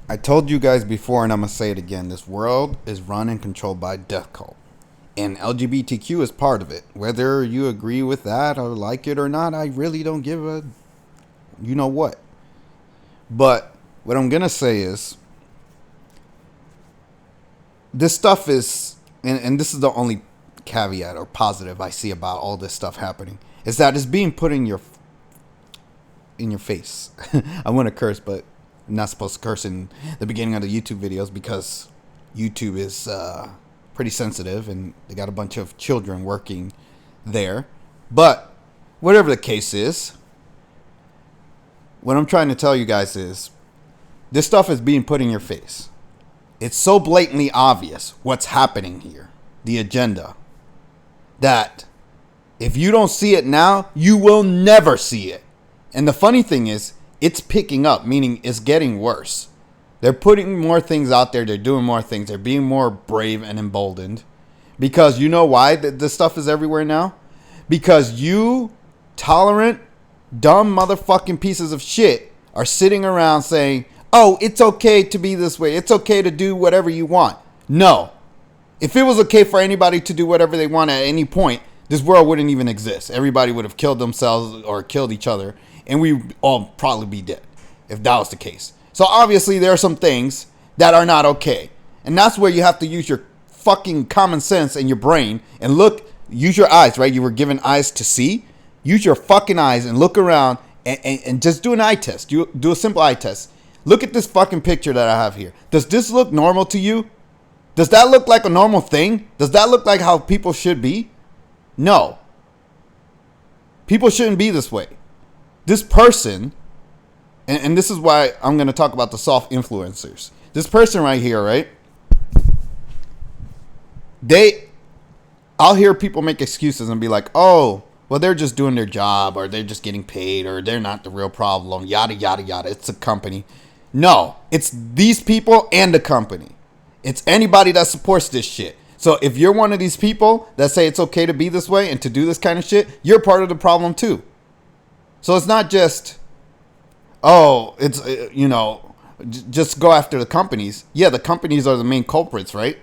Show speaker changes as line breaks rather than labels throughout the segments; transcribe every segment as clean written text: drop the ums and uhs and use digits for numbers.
I told you guys before, and I'm gonna say it again. This world is run and controlled by death cult, and LGBTQ is part of it. Whether you agree with that or like it or not, I really don't give a you know what. But what I'm gonna say is, this stuff is, and this is the only caveat or positive I see about all this stuff happening, is that it's being put in your face. I want to curse, but I'm not supposed to curse in the beginning of the YouTube videos because YouTube is pretty sensitive and they got a bunch of children working there. But whatever the case is, what I'm trying to tell you guys is this stuff is being put in your face. It's so blatantly obvious what's happening here, the agenda, that if you don't see it now, you will never see it. And the funny thing is, it's picking up, meaning it's getting worse. They're putting more things out there. They're doing more things. They're being more brave and emboldened. Because you know why this stuff is everywhere now? Because you tolerant, dumb motherfucking pieces of shit are sitting around saying, oh, it's okay to be this way. It's okay to do whatever you want. No. If it was okay for anybody to do whatever they want at any point, this world wouldn't even exist. Everybody would have killed themselves or killed each other, and we'd all probably be dead if that was the case. So obviously there are some things that are not okay. And that's where you have to use your fucking common sense and your brain and look, use your eyes, right? You were given eyes to see. Use your fucking eyes and look around and just do an eye test. Do a simple eye test. Look at this fucking picture that I have here. Does this look normal to you? Does that look like a normal thing? Does that look like how people should be? No. People shouldn't be this way. This person, and this is why I'm going to talk about the soft influencers. This person right here, right? I'll hear people make excuses and be like, oh, well, they're just doing their job, or they're just getting paid, or they're not the real problem, yada, yada, yada. It's a company. No, it's these people and the company. It's anybody that supports this shit. So if you're one of these people that say it's okay to be this way and to do this kind of shit, you're part of the problem too. So it's not just, oh, it's, just go after the companies. Yeah, the companies are the main culprits, right?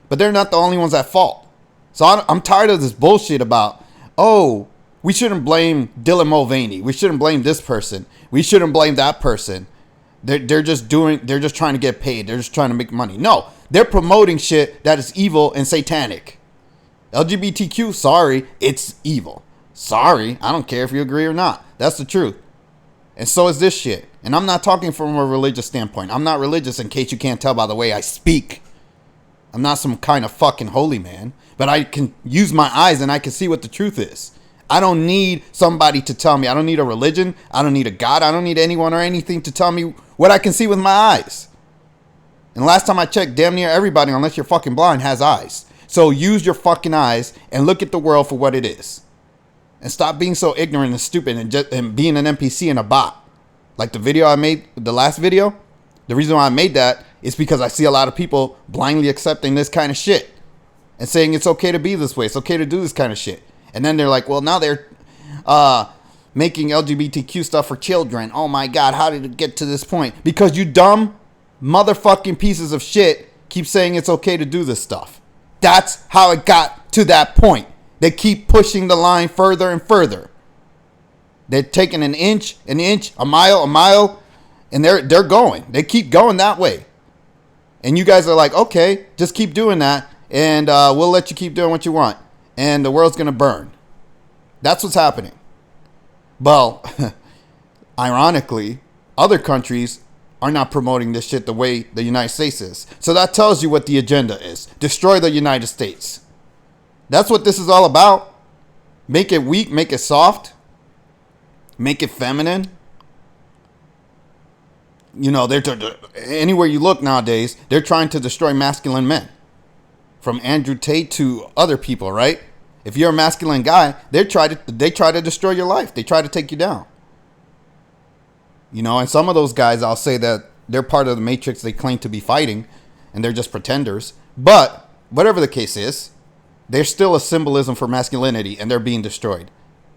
But they're not the only ones at fault. So I'm tired of this bullshit about, oh, we shouldn't blame Dylan Mulvaney. We shouldn't blame this person. We shouldn't blame that person. They're just trying to get paid. They're just trying to make money. No, they're promoting shit that is evil and satanic. LGBTQ, sorry, it's evil. Sorry, I don't care if you agree or not. That's the truth. And so is this shit. And I'm not talking from a religious standpoint. I'm not religious, in case you can't tell by the way I speak. I'm not some kind of fucking holy man. But I can use my eyes and I can see what the truth is. I don't need somebody to tell me. I don't need a religion. I don't need a God. I don't need anyone or anything to tell me what I can see with my eyes. And last time I checked, damn near everybody, unless you're fucking blind, has eyes. So use your fucking eyes and look at the world for what it is. And stop being so ignorant and stupid and being an NPC and a bot. Like the video I made, the last video. The reason why I made that is because I see a lot of people blindly accepting this kind of shit. And saying it's okay to be this way. It's okay to do this kind of shit. And then they're like, well, now they're making LGBTQ stuff for children. Oh my God, how did it get to this point? Because you dumb motherfucking pieces of shit keep saying it's okay to do this stuff. That's how it got to that point. They keep pushing the line further and further. They're taking an inch, a mile, and they're going. They keep going that way. And you guys are like, okay, just keep doing that. And we'll let you keep doing what you want. And the world's going to burn. That's what's happening. Well, ironically, other countries are not promoting this shit the way the United States is. So that tells you what the agenda is. Destroy the United States. That's what this is all about. Make it weak, make it soft. Make it feminine. You know, anywhere you look nowadays, they're trying to destroy masculine men. From Andrew Tate to other people, right? If you're a masculine guy, they try to destroy your life. They try to take you down. You know, and some of those guys, I'll say that they're part of the matrix they claim to be fighting, and they're just pretenders. But whatever the case is, they're still a symbolism for masculinity, and they're being destroyed.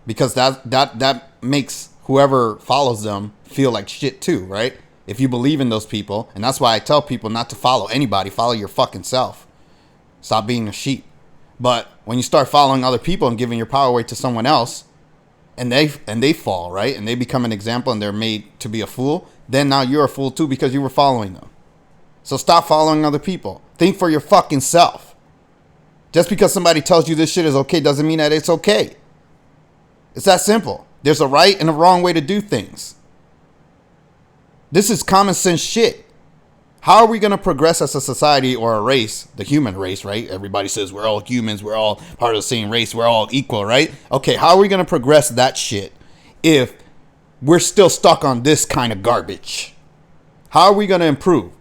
Because that makes whoever follows them feel like shit too, right? if you believe in those people. And that's why I tell people not to follow anybody. Follow your fucking self. Stop being a sheep. But when you start following other people and giving your power away to someone else, and they fall, right? And they become an example and they're made to be a fool, then now you're a fool too because you were following them. So stop following other people. Think for your fucking self. Just because somebody tells you this shit is okay doesn't mean that it's okay. It's that simple. There's a right and a wrong way to do things. This is common sense shit. How are we going to progress as a society or a race, the human race, right? Everybody says we're all humans, we're all part of the same race, we're all equal, right? Okay, how are we going to progress that shit if we're still stuck on this kind of garbage? How are we going to improve?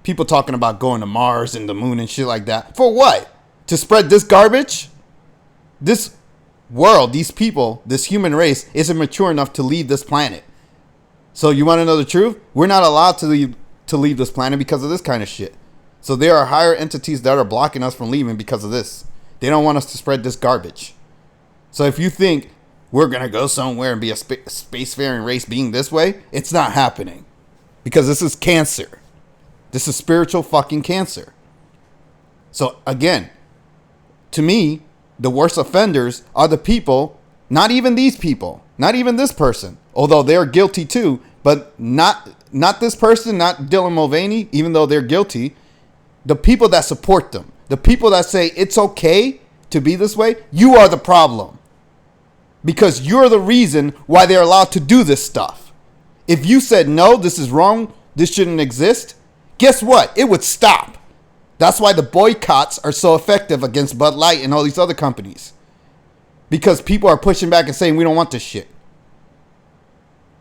People talking about going to Mars and the moon and shit like that. For what? To spread this garbage? This world, these people, this human race isn't mature enough to leave this planet. So you want to know the truth? We're not allowed to leave this planet because of this kind of shit. So there are higher entities that are blocking us from leaving because of this. They don't want us to spread this garbage. So if you think we're going to go somewhere and be a spacefaring race being this way, it's not happening. Because this is cancer. This is spiritual fucking cancer. So again, to me, the worst offenders are the people, not even these people, not even this person, although they're guilty too, but not this person, not Dylan Mulvaney, even though they're guilty. The people that support them, the people that say it's okay to be this way, you are the problem. Because you're the reason why they're allowed to do this stuff. If you said, no, this is wrong, this shouldn't exist, guess what? It would stop. That's why the boycotts are so effective against Bud Light and all these other companies. Because people are pushing back and saying, we don't want this shit.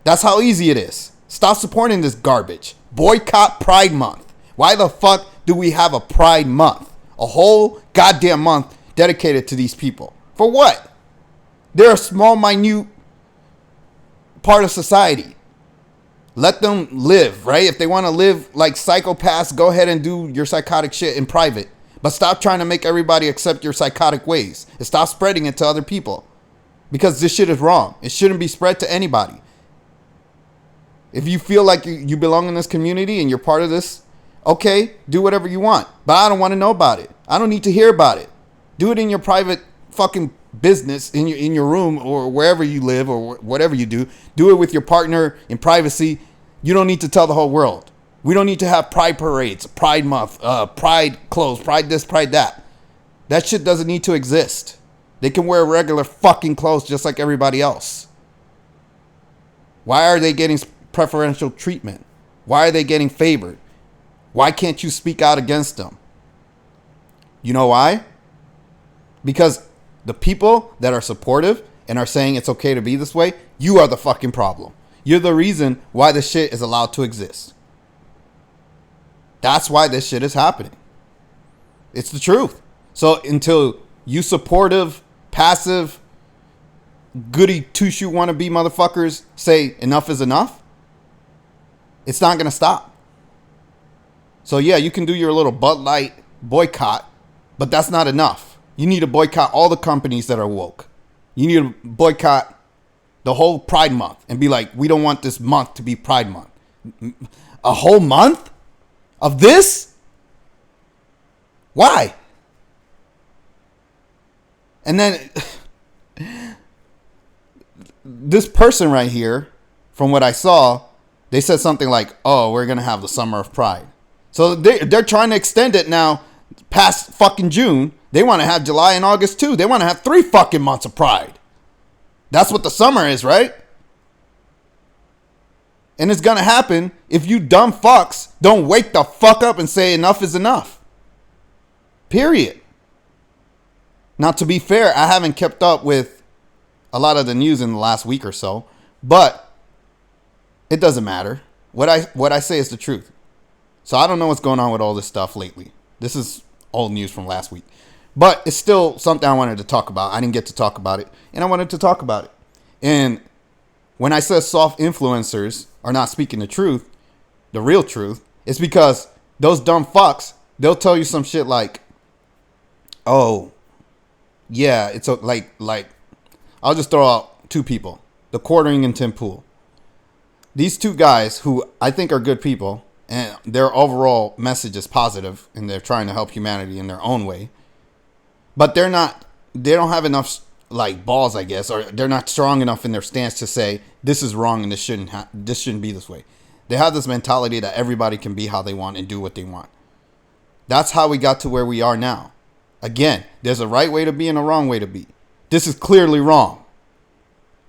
That's how easy it is. Stop supporting this garbage. Boycott Pride Month. Why the fuck do we have a Pride Month? A whole goddamn month dedicated to these people. For what? They're a small, minute part of society. Let them live, right? If they want to live like psychopaths, go ahead and do your psychotic shit in private. But stop trying to make everybody accept your psychotic ways. And stop spreading it to other people. Because this shit is wrong. It shouldn't be spread to anybody. If you feel like you belong in this community and you're part of this, okay, do whatever you want. But I don't want to know about it. I don't need to hear about it. Do it in your private fucking business, in your room or wherever you live or whatever you do. Do it with your partner in privacy. You don't need to tell the whole world. We don't need to have pride parades, Pride Month, pride clothes, pride this, pride that. That shit doesn't need to exist. They can wear regular fucking clothes just like everybody else. Why are they getting preferential treatment? Why are they getting favored? Why can't you speak out against them? You know why? Because the people that are supportive and are saying it's okay to be this way, you are the fucking problem. You're the reason why this shit is allowed to exist. That's why this shit is happening. It's the truth. So until you supportive, passive, goody two-shoe wannabe motherfuckers say enough is enough, it's not going to stop. So yeah, you can do your little Bud Light boycott, but that's not enough. You need to boycott all the companies that are woke. You need to boycott the whole Pride Month and be like, we don't want this month to be Pride Month. A whole month of this? Why? And then this person right here, from what I saw, they said something like, oh, we're going to have the Summer of Pride. So they're trying to extend it now past fucking June. They want to have July and August too. They want to have 3 fucking months of Pride. That's what the summer is, right? And it's going to happen if you dumb fucks don't wake the fuck up and say enough is enough. Period. Now, to be fair, I haven't kept up with a lot of the news in the last week or so, but it doesn't matter. What I say is the truth. So I don't know what's going on with all this stuff lately. This is old news from last week. But it's still something I wanted to talk about. I didn't get to talk about it, and I wanted to talk about it. And when I said soft influencers are not speaking the truth, the real truth, it's because those dumb fucks, they'll tell you some shit like, oh, yeah, it's like I'll just throw out 2 people, the Quartering and Tim Pool. these two guys who I think are good people and their overall message is positive and they're trying to help humanity in their own way, but they don't have enough like balls, I guess, or they're not strong enough in their stance to say this is wrong and this shouldn't be this way. They have this mentality that everybody can be how they want and do what they want. That's how we got to where we are now. Again, there's a right way to be and a wrong way to be. This is clearly wrong.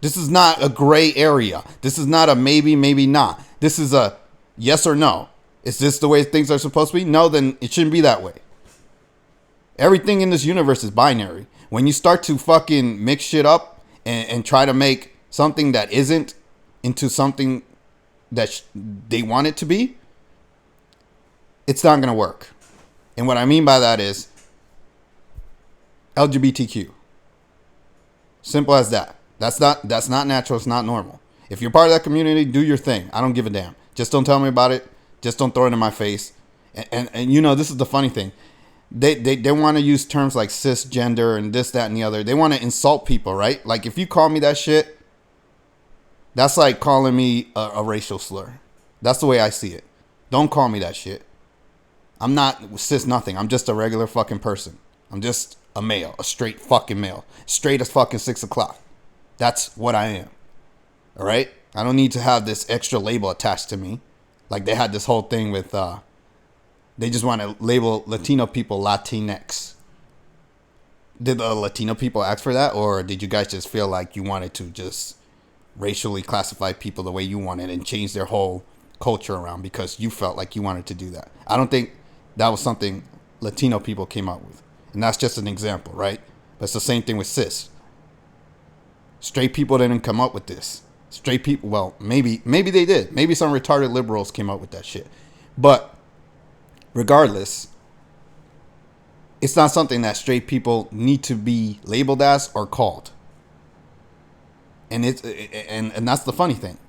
This is not a gray area. This is not a maybe, maybe not. This is a yes or no. Is this the way things are supposed to be? No, then it shouldn't be that way. Everything in this universe is binary. When you start to fucking mix shit up and try to make something that isn't into something that they want it to be, it's not going to work. And what I mean by that is LGBTQ. Simple as that. That's not natural. It's not normal. If you're part of that community, do your thing. I don't give a damn. Just don't tell me about it. Just don't throw it in my face. And you know, this is the funny thing. They want to use terms like cisgender and this, that, and the other. They want to insult people, right? Like if you call me that shit, that's like calling me a racial slur. That's the way I see it. Don't call me that shit. I'm not cis nothing. I'm just a regular fucking person. I'm just a male, a straight fucking male. Straight as fucking 6 o'clock. That's what I am. All right? I don't need to have this extra label attached to me. Like they had this whole thing with, they just want to label Latino people Latinx. Did the Latino people ask for that? Or did you guys just feel like you wanted to just racially classify people the way you wanted and change their whole culture around because you felt like you wanted to do that? I don't think that was something Latino people came up with. And that's just an example, right? But it's the same thing with cis. Straight people didn't come up with this. Straight people, well, maybe they did. Maybe some retarded liberals came up with that shit. But regardless, it's not something that straight people need to be labeled as or called. And and that's the funny thing.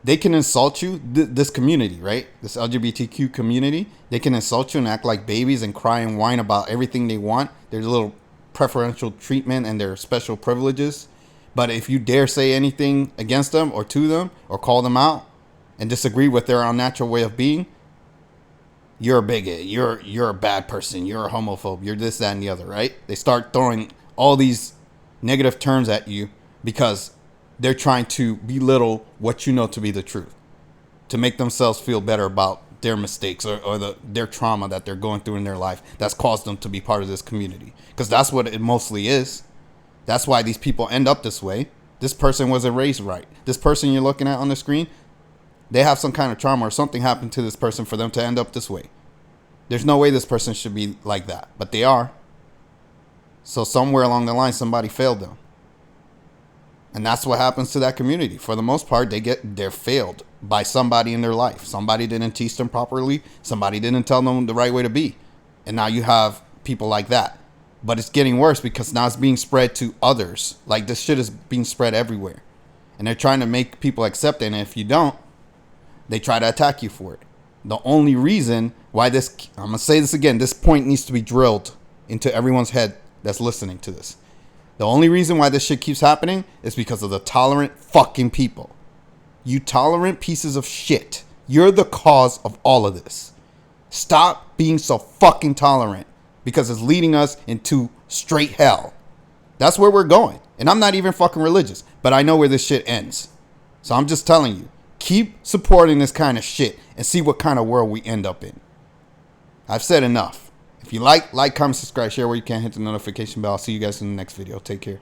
They can insult you, this community, right? This LGBTQ community. They can insult you and act like babies and cry and whine about everything they want. Their little preferential treatment and their special privileges. But if you dare say anything against them or to them or call them out and disagree with their unnatural way of being, you're a bigot. You're a bad person. You're a homophobe. You're this, that, and the other, right? They start throwing all these negative terms at you because they're trying to belittle what you know to be the truth, to make themselves feel better about their mistakes or their trauma that they're going through in their life that's caused them to be part of this community. Because that's what it mostly is. That's why these people end up this way. This person wasn't raised right. This person you're looking at on the screen, they have some kind of trauma or something happened to this person for them to end up this way. There's no way this person should be like that, but they are. So somewhere along the line, somebody failed them. And that's what happens to that community. For the most part, they're failed by somebody in their life. Somebody didn't teach them properly. Somebody didn't tell them the right way to be. And now you have people like that. But it's getting worse because now it's being spread to others. Like this shit is being spread everywhere. And they're trying to make people accept it. And if you don't, they try to attack you for it. The only reason why this, I'm going to say this again, this point needs to be drilled into everyone's head that's listening to this. The only reason why this shit keeps happening is because of the tolerant fucking people. You tolerant pieces of shit. You're the cause of all of this. Stop being so fucking tolerant because it's leading us into straight hell. That's where we're going. And I'm not even fucking religious, but I know where this shit ends. So I'm just telling you, keep supporting this kind of shit and see what kind of world we end up in. I've said enough. If you like, comment, subscribe, share where you can, hit the notification bell. I'll see you guys in the next video. Take care.